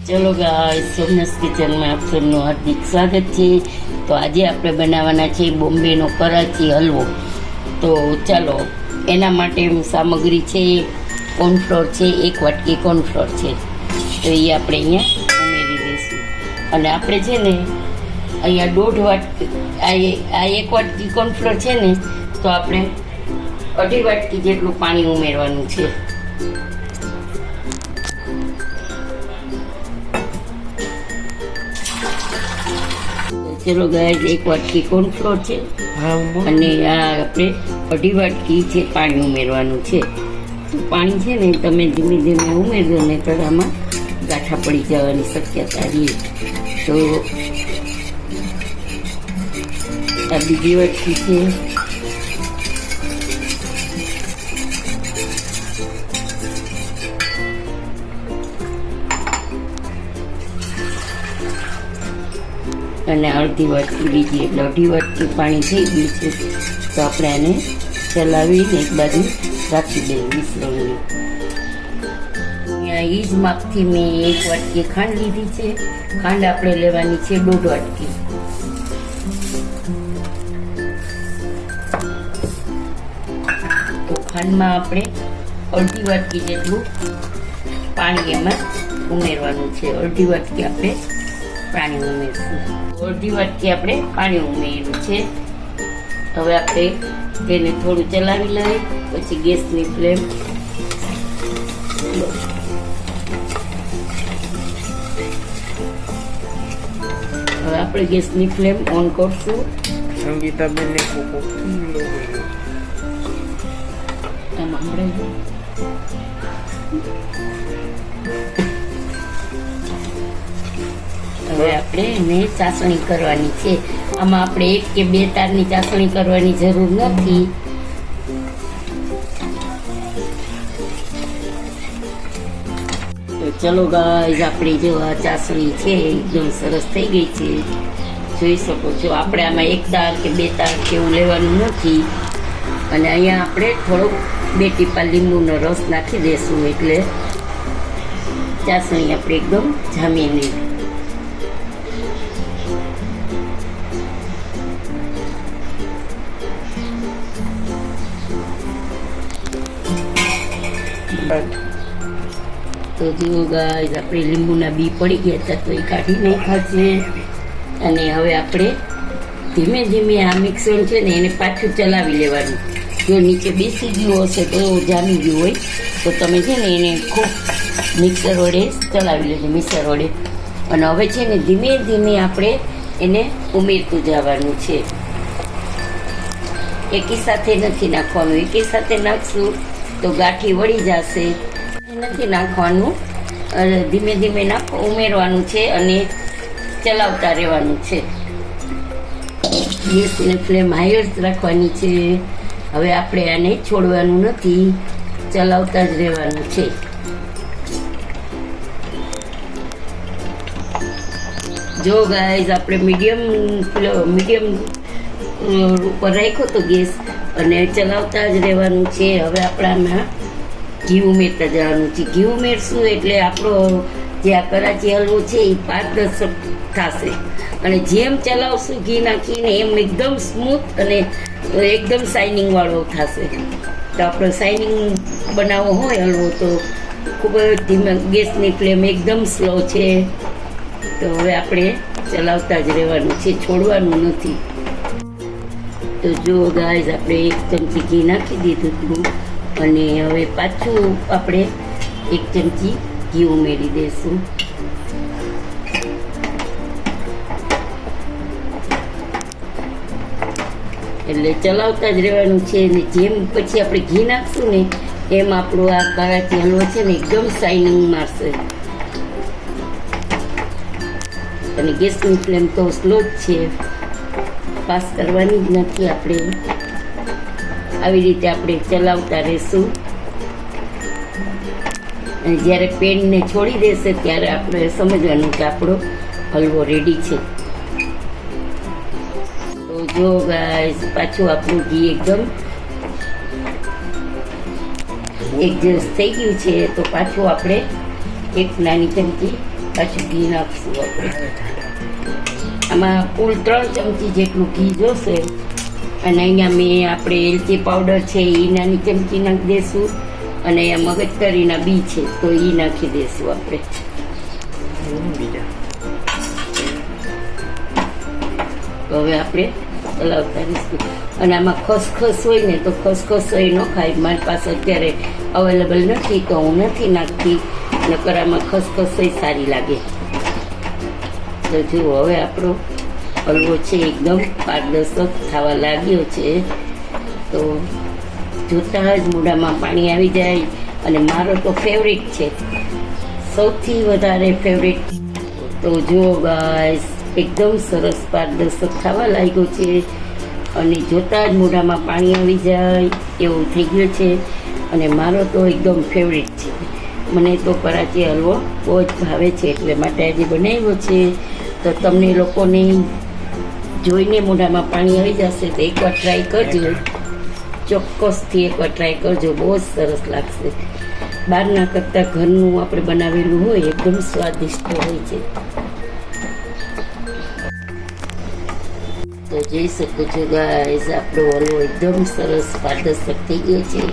ચલો ગાઈસ, સોમનાથ કિચનમાં આપ સૌનું હાર્દિક સ્વાગત છે. તો આજે આપણે બનાવવાના છે બોમ્બેનો કરાચી હલવો. તો ચાલો, એના માટે સામગ્રી છે કોર્નફ્લોર છે, 1 વાટકી કોર્નફ્લોર છે. તો એ આપણે અહીંયા ઉમેરી દઈશું. અને આપણે છે ને અહીંયા 1.5 વાટકી, આ 1 વાટકી કોર્નફ્લોર છે ને, તો આપણે 2.5 વાટકી જેટલું પાણી ઉમેરવાનું છે. ચલો ગાઈસ, 1 વાટકી કોર્નફ્લોર છે અને આ આપણે 2.5 વાટકી છે પાણી ઉમેરવાનું છે. તો પાણી છે ને તમે ધીમે ધીમે ઉમેરજો, ને આમાં ગાંઠા પડી જવાની શક્યતા રહે. તો આ બીજી વાટકી છે. અને અડધી વાટકી બીજી, એટલે 2.5 વાટકી પાણી થઈ ગયું છે. તો આપણે આને ચલાવીને એક બાજુ રાખી દઈએ મિશ્રણને. અહીંયા એ જ માપથી મેં 1 વાટકી ખાંડ લીધી છે. ખાંડ આપણે લેવાની છે 1.5 વાટકી. તો ખાંડમાં આપણે અડધી વાટકી જેટલું પાણી એમાં ઉમેરવાનું છે. અડધી વાટકી આપણે પાણી ઉમેરશું. 1.5 વાટકી આપણે પાણી ઉમેર્યું છે. હવે આપણે તેને થોડું ચલાવી લઈએ, પછી ગેસની ફ્લેમ હવે આપણે ગેસની ફ્લેમ ઓન કરશું. હવે આપણે એને ચાસણી કરવાની છે. આમાં આપણે 1 કે 2 તારની ચાસણી કરવાની જરૂર નથી. તો ચલો ગાઈસ, આપણી જો આ ચાસણી છે એકદમ સરસ થઈ ગઈ છે, જોઈ શકો છો. આપણે આમાં 1 તાર કે 2 તાર કેવું લેવાનું નથી. અને અહીંયા આપણે થોડોક 2 ટીપા લીંબુનો રસ નાખી દઈશું, એટલે ચાસણી આપણે એકદમ જામી નહીં. તો જુઓ ગાઈસ, આપણે લીંબુના બી પડી ગયા હતા, તો એ કાઢી નાખ્યા છે. અને હવે આપણે ધીમે ધીમે આ મિક્સર છે ને એને પાછું ચલાવી લેવાનું. જો નીચે બેસી ગયું હશે તો જામી ગયું હોય, તો તમે છે ને એને ખૂબ મિક્સર વડે ચલાવી લેજો, મિક્સર વડે. અને હવે છે ને ધીમે ધીમે આપણે એને ઉમેરતું જવાનું છે. એકી સાથે નથી નાખવાનું. એકી સાથે નાખશું તો ગાંઠી વળી જશે. નથી નાખવાનું, ધીમે ધીમે ઉમેરવાનું છે અને ચલાવતા રહેવાનું છે. ગેસની ફ્લેમ હાઈ જ રાખવાની છે. હવે આપણે આને છોડવાનું નથી, ચલાવતા જ રહેવાનું છે. જો ગાઈસ, આપણે મીડિયમ ઉપર રાખ્યો તો ગેસ, અને ચલાવતા જ રહેવાનું છે. હવે આપણામાં ઘી ઉમેરતા જવાનું છે. ઘી ઉમેરશું એટલે આપણો જે આ કરાચી હલવો છે એ પારદર્શક થશે. અને જેમ ચલાવશું ઘી નાખીને, એમ એકદમ સ્મૂથ અને એકદમ શાઇનિંગ વાળો થશે. તો આપણો શાઇનિંગ બનાવવો હોય હલવો, તો ખૂબ જ ધીમે, ગેસની ફ્લેમ એકદમ સ્લો છે. તો હવે આપણે ચલાવતા જ રહેવાનું છે, છોડવાનું નથી. તો જો ગાઈસ, આપણે 1 ચમચી ઘી નાખી દીધું હતું, અને હવે પાછું આપણે 1 ચમચી ઘી ઉમેરી દઈશું. એટલે ચલાવતા જ રહેવાનું છે. ને જેમ પછી આપણે ઘી નાખશું ને, એમ આપણો આ કરાચી હલવો છે ને એકદમ શાઇનિંગ મારશે. અને ગેસની ફ્લેમ તો સ્લો જ છે, પાસ કરવાની જ નથી. આપણે આવી રીતે આપણે ચલાવતા રહીશું. અને જ્યારે પેનને છોડી દેશે ત્યારે આપણે સમજવાનું કે આપણો હલવો રેડી છે. તો જો ગાઈસ, પાછું આપણું ઘી એકદમ એડજસ્ટ થઈ ગયું છે. તો પાછું આપણે 1 નાની ચમચી પાછું ઘી નાખશું આપણે. આમાં કુલ 3 ચમચી જેટલું ઘી જોશે. અને અહીંયા મેં આપણે એલચી પાવડર છે એ નાની ચમચી નાખી દઈશું. અને અહીંયા મગજતરીના બી છે તો એ નાખી દઈશું આપણે. તો હવે આપણે ચલાવતા રહીશું. અને આમાં ખસખસ હોય ને તો ખસખસ એ ન ખાય. મારી પાસે અત્યારે અવેલેબલ નથી તો હું નથી નાખતી. નકર આમાં ખસખસ સારી લાગે. તો જુઓ હવે આપણો હલવો છે એકદમ પારદર્શક થવા લાગ્યો છે. તો જોતાં જ મોઢામાં પાણી આવી જાય. અને મારો તો ફેવરિટ છે, સૌથી વધારે ફેવરિટ. તો જુઓ ગાઈસ, એકદમ સરસ પારદર્શક થવા લાગ્યો છે. અને જોતાં જ મોઢામાં પાણી આવી જાય એવું થઈ ગયું છે. અને મારો તો એકદમ ફેવરિટ છે. મને તો કરાચી હલવો બહુ જ ભાવે છે, એટલે માટે આજે બનાવ્યો છે. તો તમને લોકોને જોઈને મોઢામાં પાણી આવી જશે તો એકવાર ટ્રાય કરજો. ચોક્કસથી એકવાર ટ્રાય કરજો, બહુ જ સરસ લાગશે. બહારના કરતાં ઘરનું આપણે બનાવેલું હોય એકદમ સ્વાદિષ્ટ હોય છે. તો જોઈ શકો છો ગાઈસ, આપણો હલવો એકદમ સરસ પારદર્શક થઈ ગયો છે.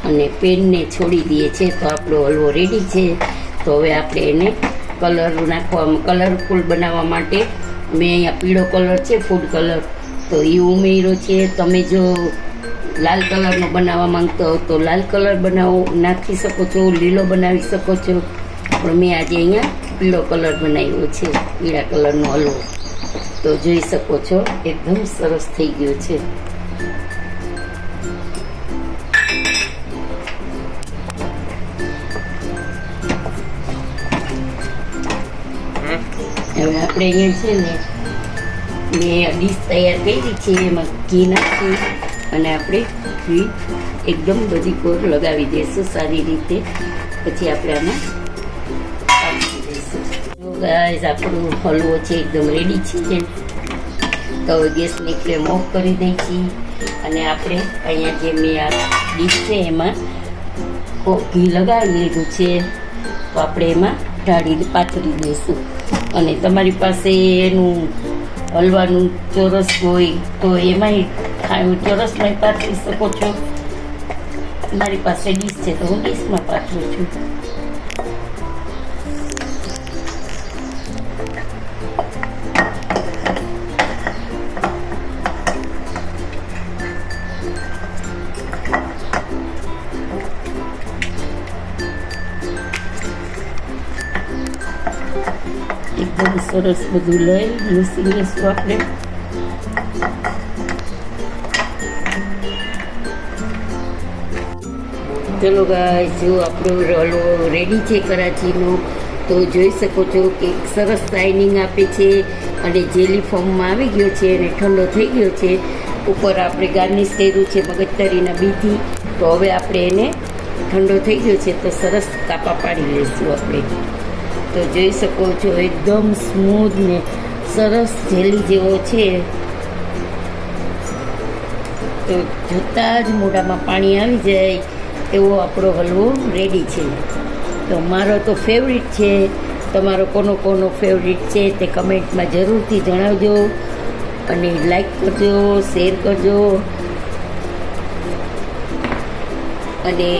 અને પેનને છોડી દઈએ છે તો આપણો હલવો રેડી છે. તો હવે આપણે એને કલર નાખવામાં, કલરફુલ બનાવવા માટે મેં અહીંયા પીળો કલર છે, ફૂડ કલર, તો એ ઉમેર્યો છે. તમે જો લાલ કલરનો બનાવવા માંગતો હો તો લાલ કલર નાખી શકો છો, લીલો બનાવી શકો છો. પણ મેં આજે અહીંયા પીળો કલર બનાવ્યો છે, પીળા કલરનો હલવો. તો જોઈ શકો છો એકદમ સરસ થઈ ગયો છે. હવે આપણે અહીંયા છે ને મેં ડીશ તૈયાર કરી છે, એમાં ઘી નાખી અને આપણે ઘી એકદમ બધી કોર લગાવી દઈશું સારી રીતે. પછી આપણે આમાં નાખી દઈશું. ગાઈસ, આપણો હલવો છે એકદમ રેડી છે. તો ગેસની ફ્લેમ ઓફ કરી દઈ છીએ. અને આપણે અહીંયા જે મેં આ ડીશ છે એમાં ઘી લગાવી લીધું છે, તો આપણે એમાં ઢાળી પાથરી દઈશું. અને તમારી પાસે એનું હલવાનું ચોરસ હોય તો એમાંય ચોરસમાં પાથરી શકો છો. મારી પાસે ડીશ છે તો હું ડીશમાં પાથરું છું. એકદમ સરસ બધું લઈ લૂસી લઈશું આપણે. ચલો ગાઈસ, જો આપણો હલવો રેડી છે કરાચીનો. તો જોઈ શકો છો કે સરસ શાઇનિંગ આપે છે અને જેલી ફોર્મમાં આવી ગયો છે અને ઠંડો થઈ ગયો છે. ઉપર આપણે ગાર્નિશ કર્યું છે મગજતરીના બીથી. તો હવે આપણે એને ઠંડો થઈ ગયો છે તો સરસ કાપા પાડી લઈશું આપણે. તો જોઈ શકો છો એકદમ સ્મૂથ ને સરસ જેલી જેવો છે. તો જોતાં જ મોઢામાં પાણી આવી જાય એવો આપણો હલવો રેડી છે. તો મારો તો ફેવરિટ છે. તમારો કોનો ફેવરિટ છે તે કમેન્ટમાં જરૂરથી જણાવજો. અને લાઈક કરજો, શેર કરજો. અને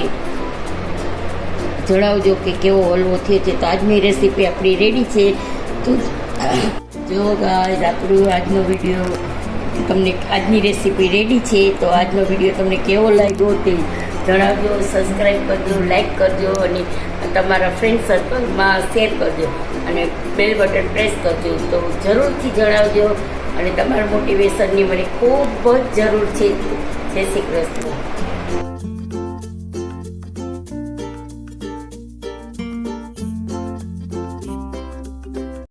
જણાવજો કે કેવો હલવો થયો છે. તો આજની રેસીપી આપણી રેડી છે. તો જો ગાઈસ, આપણું આજનો વિડીયો તમને, આજની રેસીપી રેડી છે. તો આજનો વિડીયો તમને કેવો લાગ્યો તે જણાવજો. સબસ્ક્રાઈબ કરજો, લાઈક કરજો અને તમારા ફ્રેન્ડ સર્કલમાં શેર કરજો. અને બેલ બટન પ્રેસ કરજો. તો જરૂરથી જણાવજો. અને તમારા મોટિવેશનની મને ખૂબ જ જરૂર છે. જય શ્રી કૃષ્ણ.